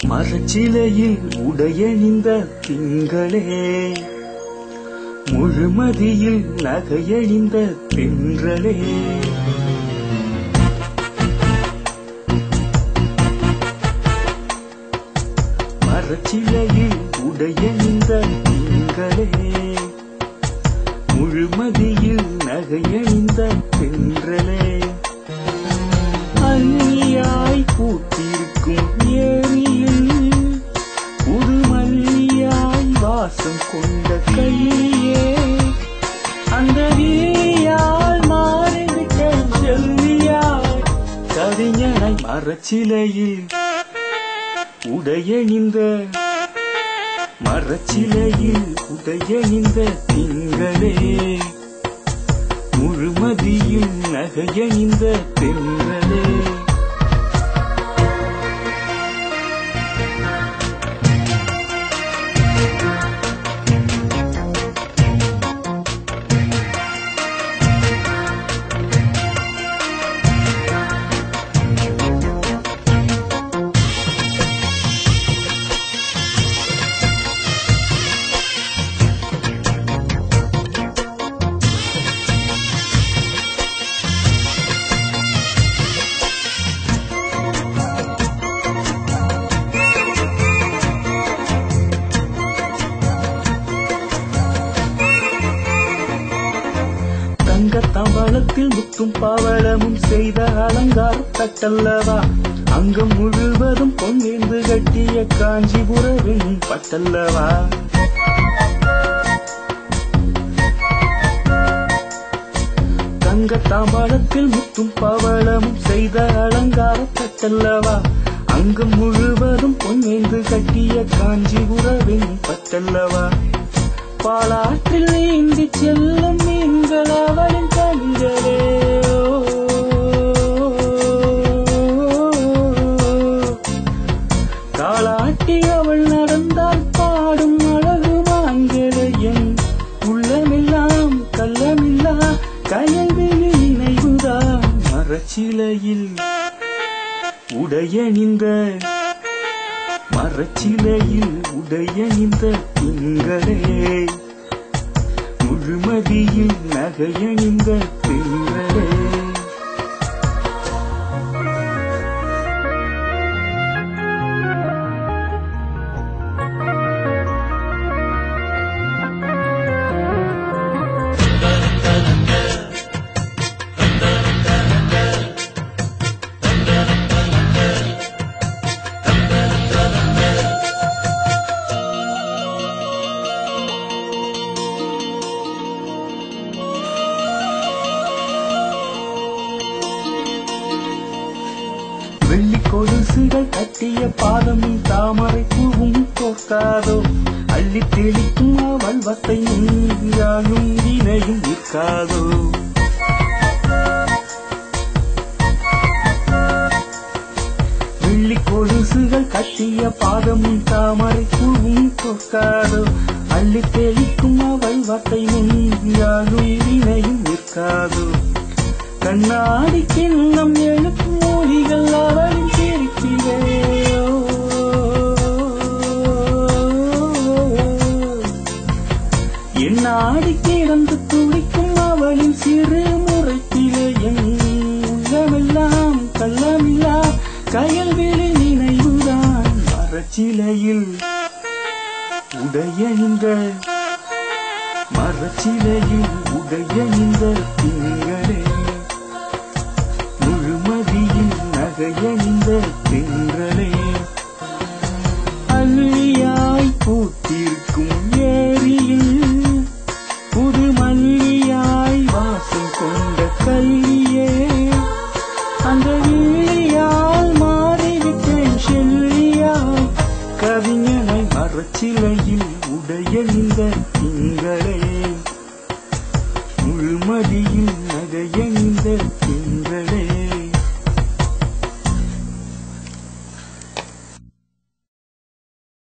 மரச்சிலையில் உடையணிந்த திங்களே, முழுமதியில் நகையணிந்த தென்றலே, மரச்சிலையில் உடையணிந்த திங்களே, முழுமதியில் நகையணிந்த தென்றலே, அந்நியாய் பூத்திருக்கும் ஏரியில் புது மல்லியாய் வாசம் கொண்ட கையே, அந்த விழியால் மாறிவிட்ட செல்வியாய் கவிஞனை மரச்சிலையில் உடையணிந்த, மரச்சிலையில் உடையணிந்த திங்களே, முழுமதியில் நகையணிந்த தென்றலே. தம்பளத்தில் முத்தும் பவளமும் செய்த அலங்கார தட்டல்லவா, அங்கம் முழுவதும் பொன்னேந்து கட்டிய காஞ்சிபுரவின் பட்டல்லவா, தங்க தாம்பாளத்தில் முத்தும் பவளமும் செய்த அலங்கார தட்டல்லவா, அங்கம் முழுவதும் பொன்னேந்து கட்டிய காஞ்சிபுரவின் பட்டல்லவா, பாலாற்றில் நீந்தி செல்லும் மீன்கள் அவளின் கண்களே, காலாட்டி அவள் நடந்தால் பாடும் அழகு மாங்களையும், உள்ளமெல்லாம் கள்ளமில்லா கயல்விழி நினைவுதான் மரச்சிலையில் உடையணிந்த, மரச்சிலையில் உடையணிந்த திங்களே, முழுமதியில் நகையணிந்த தென்றலே. வெள்ளி கொலுசுகள் கட்டிய பாதமும் தாமரை பூவும் தோற்காதோ, அள்ளி தெளிக்கும் அவள் வத்தை யாழும் இணையும் நிற்காதோ, வெள்ளி கொலுசுகள் கட்டிய பாதமும் தாமரை பூவும் தோற்காதோ, அள்ளி தெளிக்கும் அவள் வத்தை யாழும் இணையும் நிற்காதோ, கண்ணாடி கிண்ணம் எழுப்பும் மொழிகள் அவளின் சிரிப்பிலே, என் நாடி கிடந்து துடிக்கும் அவளின் சிறு முறைப்பிலே, என் உள்ளமெல்லாம் கள்ளமில்லா கயல்விழி நினைவுதான் மரச்சிலையில் உடையணிந்த, மரச்சிலையில் உடையணிந்த திங்களே, முழுமதியில் நகையணிந்த தென்றலே, அள்ளியாய் பூத்திருக்கும் ஏரியில் புது மல்லியாய் வாசம் கொண்ட கல்வியே, அந்த விழியால் மாறிவிட்டேன் செல்வியாய் கவிஞனை மரச்சிலையில் உடையணிந்த திங்களே, முழுமதியில் நகையணிந்த நேரத்தில்